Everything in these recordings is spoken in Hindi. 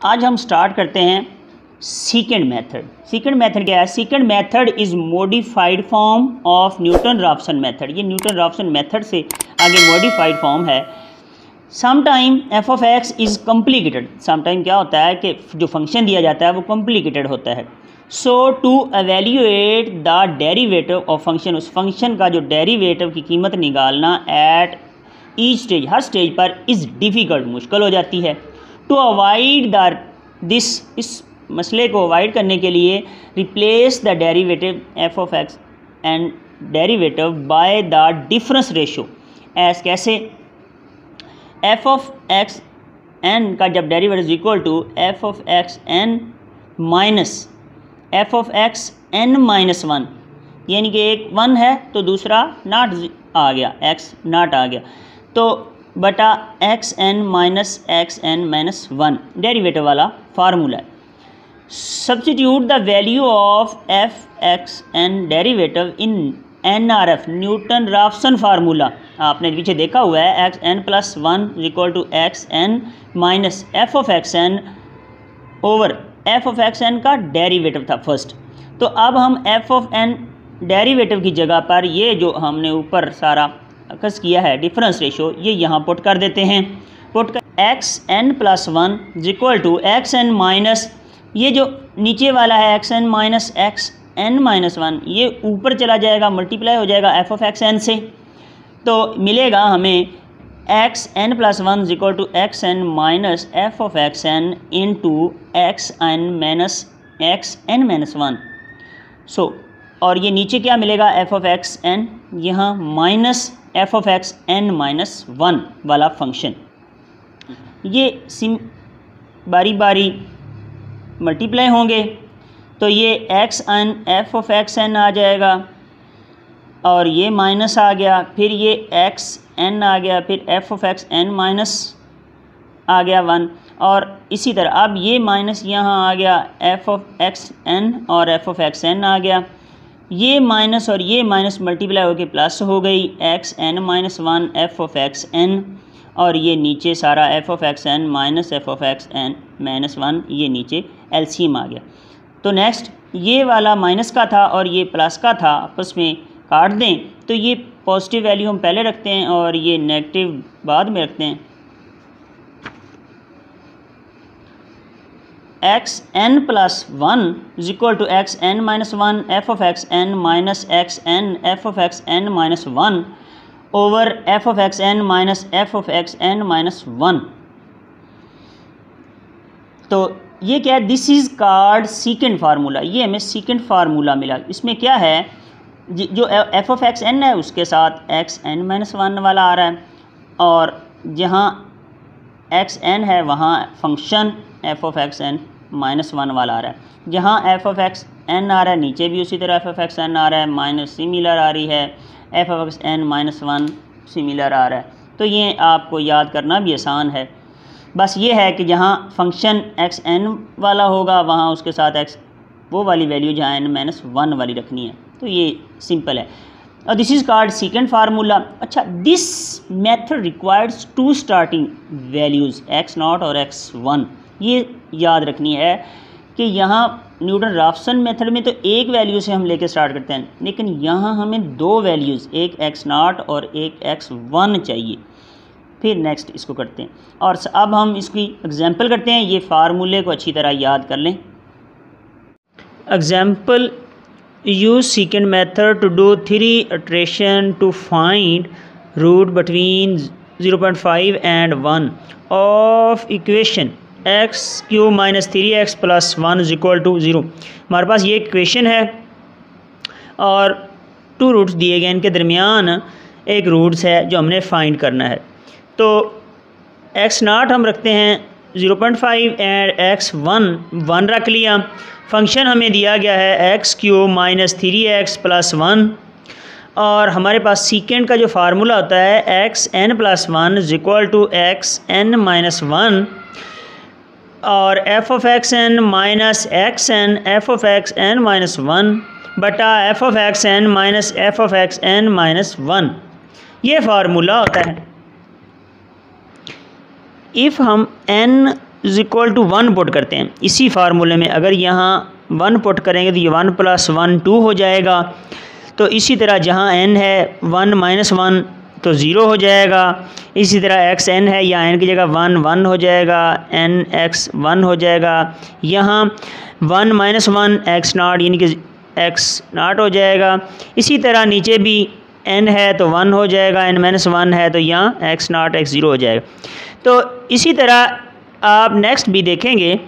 आज हम स्टार्ट करते हैं सेकंड मेथड। सेकंड मेथड क्या है? Second method is modified form of Newton Raphson method. ये न्यूटन रॉप्सन मेथड से आगे मॉडिफाइड फॉर्म है। Sometime f of x is complicated. Sometime क्या होता है कि जो फंक्शन दिया जाता है वो कॉम्प्लिकेटेड होता है। So to evaluate the derivative of function, उस फंक्शन का जो डेरिवेटिव की कीमत निकालना एट ईच स्टेज, हर स्टेज पर इज़ डिफ़िकल्ट, मुश्किल हो जाती है। टू अवॉइड दिस, इस मसले को अवॉइड करने के लिए replace the derivative F of X and derivative by the difference ratio S. कैसे? एफ ऑफ एक्स एन का जब derivative equal to F of x N minus F of x N minus one, यानी कि एक वन है तो दूसरा नॉट आ गया, एक्स नॉट आ गया, तो बटा x N minus one derivative वाला फार्मूला है। Substitute the value of f x n derivative in N R F, Newton Raphson formula आपने पीछे देखा हुआ है। X N plus one equal to x N minus F of x n over F of x N का डेरिवेटिव था फर्स्ट। तो अब हम एफ ऑफ एन डेरिवेटिव की जगह पर ये जो हमने ऊपर सारा अकस किया है डिफरेंस रेशो, ये यहाँ पुट कर देते हैं। पुट कर X N plus one equal to x N minus, ये जो नीचे वाला है x N minus x N minus one, ये ऊपर चला जाएगा, मल्टीप्लाई हो जाएगा एफ ऑफ एक्स एन से, तो मिलेगा हमें x N plus one equal to x N minus F of x n into x N minus one. So और ये नीचे क्या मिलेगा? एफ ऑफ एक्स एन, यहाँ minus F of x N minus one वाला फंक्शन। ये बारी बारी मल्टीप्लाई होंगे तो ये x N F of x n आ जाएगा और ये माइनस आ गया, फिर ये एक्स एन आ गया, फिर f of x N minus आ गया वन, और इसी तरह अब ये माइनस यहाँ आ गया, एफ ऑफ एक्स एन और एफ ऑफ एक्स एन आ गया, ये माइनस और ये माइनस मल्टीप्लाई होकर प्लस हो गई, X N minus one F of x N, और ये नीचे सारा F of x N minus F of x N minus one, ये नीचे एलसीएम आ गया। तो नेक्स्ट ये वाला माइनस का था और ये प्लस का था, आपस में काट दें तो ये पॉजिटिव वैल्यू हम पहले रखते हैं और ये नेगेटिव बाद में रखते हैं। X N plus one equal to x N minus one F of x N minus x N F of x N minus one over F of x N minus F of x N minus one. तो ये क्या है? This is called second formula. ये हमें सेकंड फार्मूला मिला। इसमें क्या है, जो एफ ऑफ एक्स एन है उसके साथ एक्स एन माइनस वन वाला आ रहा है, और जहाँ एक्स एन है वहाँ function f of x N minus one वाला आ रहा है। जहाँ एफ ऑफ एक्स एन आ रहा है नीचे भी उसी तरह एफ ऑफ एक्स एन आ रहा है, माइनस सिमिलर आ रही है, f of x N minus one similar आ रहा है। तो ये आपको याद करना भी आसान है। बस ये है कि जहाँ फंक्शन एक्स एन वाला होगा वहाँ उसके साथ एक्स वो वाली वैल्यू जहाँ एन माइनस वन वाली रखनी है। तो ये सिंपल है और this is called second formula. अच्छा, this method requires to starting values x nought और एक्स वन। ये याद रखनी है कि यहाँ न्यूटन रॉप्सन मेथड में तो एक वैल्यू से हम लेके स्टार्ट करते हैं, लेकिन यहाँ हमें दो वैल्यूज़, एक एक्स नॉट और एक एक्स वन चाहिए। फिर नेक्स्ट इसको करते हैं और अब हम इसकी एग्जांपल करते हैं। ये फार्मूले को अच्छी तरह याद कर लें। Example, use second method to do 3 iteration to find root between 0.5 and 1 of equation X cube minus 3x plus 1 equal to 0। हमारे पास ये इक्वेशन है और 2 रूट्स दिए गए, इनके दरमियान एक रूट्स है जो हमने फाइंड करना है। तो एक्स नाट हम रखते हैं 0.5 एंड एक्स वन रख लिया। फंक्शन हमें दिया गया है x cube minus 3x plus 1, और हमारे पास सीकेंड का जो फार्मूला होता है x N plus one equal to x N minus one, और f of x N minus x N F of x N minus one बटा f of x N minus F of x N minus one. ये फार्मूला होता है। इफ़ हम n is equal to 1 put करते हैं इसी फार्मूले में, अगर यहाँ 1 पुट करेंगे तो ये 1 + 1 2 हो जाएगा। तो इसी तरह जहाँ n है 1 - 1 तो 0 हो जाएगा। इसी तरह x n है, या n की जगह 1 1 हो जाएगा, n x 1 हो जाएगा। यहाँ 1 - 1 x नॉट यानी कि x नॉट हो जाएगा। इसी तरह नीचे भी n है तो 1 हो जाएगा, n - 1 है तो यहाँ x नॉट x 0 हो जाएगा। तो इसी तरह आप नेक्स्ट भी देखेंगे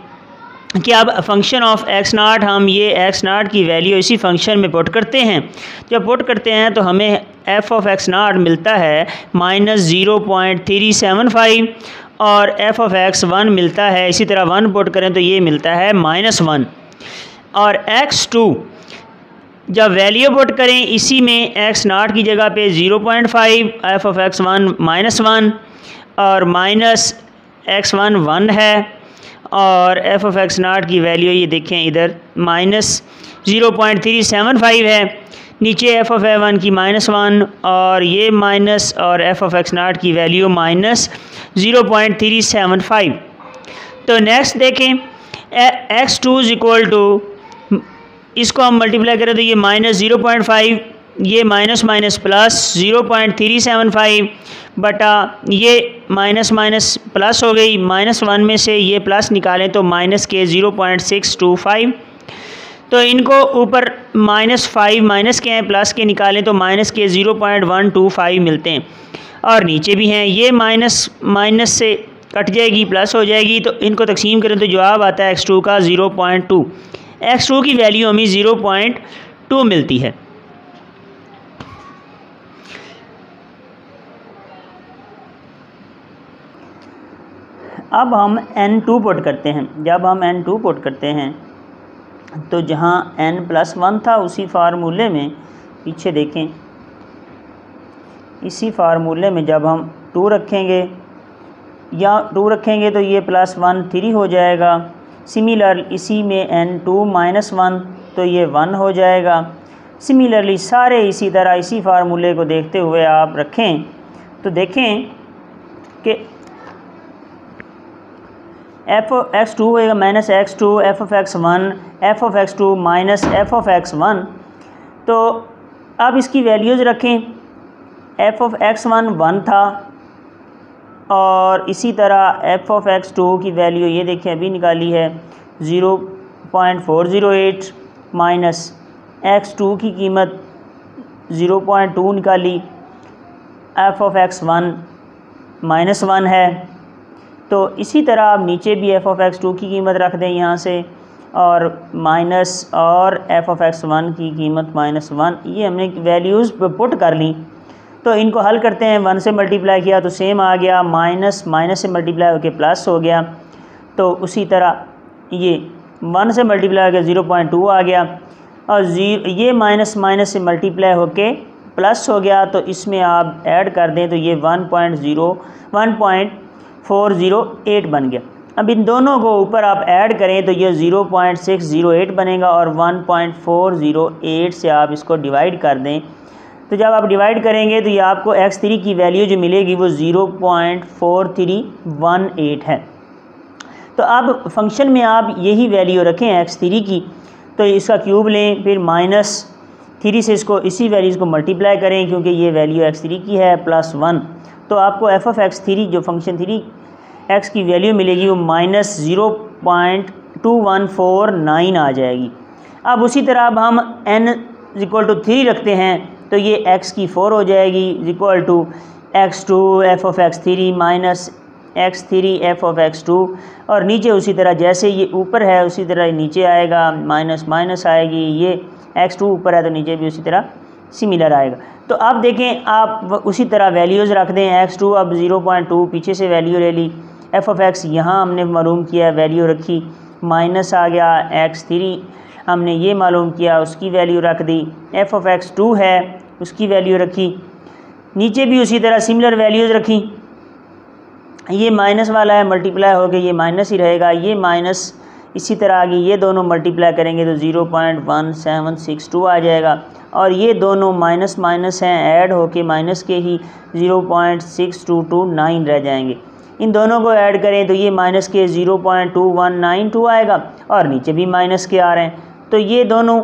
कि अब फंक्शन ऑफ x नॉट, हम ये x नॉट की वैल्यू इसी फंक्शन में पुट करते हैं। जब पुट करते हैं तो हमें f ऑफ x नॉट मिलता है -0.375 और f ऑफ x 1 मिलता है, इसी तरह 1 पुट करें तो ये मिलता है -1। और x2 जब वैल्यू पुट करें इसी में x नॉट की जगह पे 0.5, f ऑफ x1 -1 और माइनस x1 1 है, और f ऑफ x नॉट की वैल्यू ये देखें इधर -0.375 है, नीचे f ऑफ a1 की -1 और ये माइनस, और f ऑफ x नॉट की वैल्यू -0.375। तो नेक्स्ट देखें x2 इज इक्वल टू, इसको हम मल्टीप्लाई करें तो ये -0.5, ये माइनस माइनस प्लस 0.375 बटा ये माइनस माइनस प्लस हो गई, -1 में से ये प्लस निकालें तो माइनस के 0.625। तो इनको ऊपर -5 माइनस के हैं, प्लस के निकालें तो माइनस के 0.125 मिलते हैं। और नीचे भी हैं, ये माइनस माइनस से कट जाएगी, प्लस हो जाएगी, तो इनको तकसीम करें तो जवाब आता है x2 का 0.2। x2 की वैल्यू हमें 0.2 मिलती है। अब हम n2 पुट करते हैं। जब हम n2 पुट करते हैं तो जहाँ n+1 था उसी फार्मूले में, पीछे देखें, इसी फार्मूले में जब हम 2 रखेंगे या 2 रखेंगे तो ये +1 3 हो जाएगा। सिमिलर इसी में n2 - 1 तो ये 1 हो जाएगा। सिमिलरली सारे इसी तरह इसी फार्मूले को देखते हुए आप रखें तो देखें कि f ऑफ x2 होएगा -x2 f of x1 f of x2 minus f of x1। तो अब इसकी वैल्यूज़ रखें, f ऑफ x1 1 था, और इसी तरह f ऑफ x2 की वैल्यू ये देखें अभी निकाली है 0.408 माइनस x2 की कीमत 0.2 निकाली, f ऑफ x1 -1 है। तो इसी तरह आप नीचे भी f ऑफ x2 की कीमत रख दें यहाँ से, और माइनस और f ऑफ x1 की कीमत -1, ये हमने वैल्यूज़ पुट कर ली। तो इनको हल करते हैं, 1 से मल्टीप्लाई किया तो सेम आ गया, माइनस माइनस से मल्टीप्लाई होकर प्लस हो गया। तो उसी तरह ये 1 से मल्टीप्लाई होकर 0.2 आ गया, और ये माइनस माइनस से मल्टीप्लाई होकर प्लस हो गया। तो इसमें आप ऐड कर दें तो ये 1.408 बन गया। अब इन दोनों को ऊपर आप ऐड करें तो ये 0.608 बनेगा, और 1.408 से आप इसको डिवाइड कर दें। तो जब आप डिवाइड करेंगे तो ये आपको x3 की वैल्यू जो मिलेगी वो 0.4318 है। तो अब फंक्शन में आप यही वैल्यू रखें x3 की, तो इसका क्यूब लें, फिर -3 से इसको इसी वैल्यूज़ को मल्टीप्लाई करें क्योंकि ये वैल्यू x3 की है, +1। तो आपको f ऑफ x3 जो फंक्शन 3x की वैल्यू मिलेगी वो -0.2149 आ जाएगी। अब उसी तरह अब हम n = 3 रखते हैं तो ये x की 4 हो जाएगी, equal to x2 f of x3 minus x3 f of x2, और नीचे उसी तरह जैसे ये ऊपर है उसी तरह नीचे आएगा, माइनस माइनस आएगी, ये x2 ऊपर है तो नीचे भी उसी तरह सिमिलर आएगा। तो अब देखें आप उसी तरह वैल्यूज़ रख दें, x2 अब 0.2 पीछे से वैल्यू ले ली, f ऑफ x यहाँ हमने मालूम किया वैल्यू रखी, माइनस आ गया, x3 हमने ये मालूम किया उसकी वैल्यू रख दी, f ऑफ x2 है उसकी वैल्यू रखी, नीचे भी उसी तरह सिमिलर वैल्यूज़ रखी। ये माइनस वाला है, मल्टीप्लाई हो गया, ये माइनस ही रहेगा, ये माइनस इसी तरह आगे ये दोनों मल्टीप्लाई करेंगे तो 0.1762 आ जाएगा, और ये दोनों माइनस माइनस हैं, ऐड होके माइनस के ही 0.6229 रह जाएंगे। इन दोनों को ऐड करें तो ये माइनस के 0.2192 आएगा और नीचे भी माइनस के आ रहे हैं, तो ये दोनों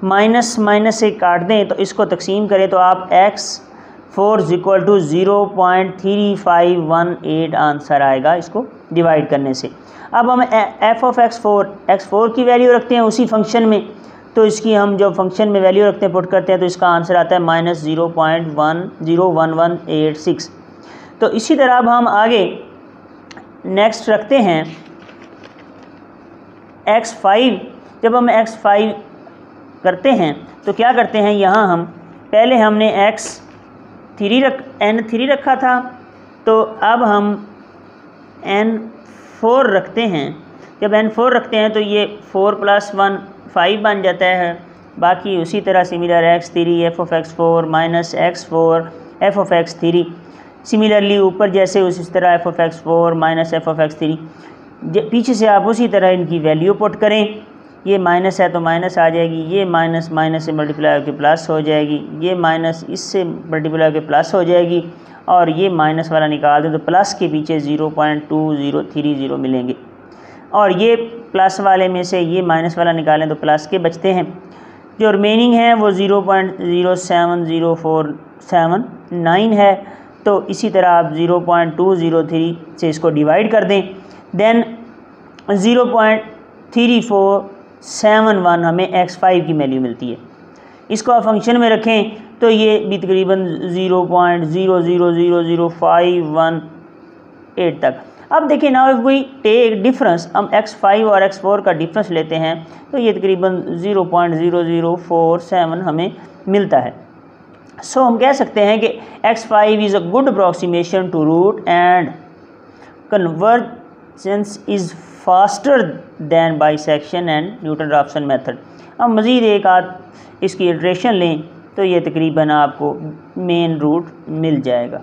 माइनस माइनस से काट दें तो इसको तकसीम करें तो आप x4 = 0.3518 आंसर आएगा इसको डिवाइड करने से। अब हम f ऑफ x4 की वैल्यू रखते हैं उसी फंक्शन में, तो इसकी हम जो फंक्शन में वैल्यू रखते हैं पुट करते हैं तो इसका आंसर आता है -0.101186। तो इसी तरह अब हम आगे नेक्स्ट रखते हैं x5। जब हम x5 करते हैं तो क्या करते हैं, यहाँ हम पहले हमने n3 रखा था, तो अब हम n4 रखते हैं। जब n4 रखते हैं तो ये 4 + 1 5 बन जाता है। बाकी उसी तरह similar x3 f of x4 minus x4 f of x3, similarly ऊपर जैसे उसी तरह f of x4 minus f of x3, पीछे से आप उसी तरह इनकी वैल्यू पुट करें। ये माइनस है तो माइनस आ जाएगी, ये माइनस माइनस से मल्टीप्लाई होकर प्लस हो जाएगी, ये माइनस इससे मल्टीप्लाई होकर प्लस हो जाएगी, और ये माइनस वाला निकाल दें तो प्लस के पीछे 0.2030 मिलेंगे, और ये प्लस वाले में से ये माइनस वाला निकालें तो प्लस के बचते हैं। जो रिमेनिंग है वो 0.070479 है। तो इसी तरह आप 0.203 से इसको डिवाइड कर दें, देन 0.3471 हमें x5 की वैल्यू मिलती है। इसको आप फंक्शन में रखें तो ये भी तकरीबन 0.000518 तक। अब देखिए now if we take difference, हम x5 और x4 का डिफरेंस लेते हैं तो ये तकरीबन 0.0047 हमें मिलता है। सो हम कह सकते हैं कि x5 is a good approximation to root and convergence is faster than bisection and Newton Raphson method. अब मज़ीद एक आध इसकी इटरेशन लें तो ये तकरीबन आपको मेन रूट मिल जाएगा।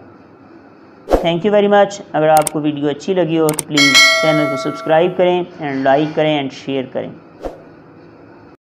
Thank you very much. अगर आपको वीडियो अच्छी लगी हो तो प्लीज़ चैनल को सब्सक्राइब करें एंड लाइक करें एंड शेयर करें।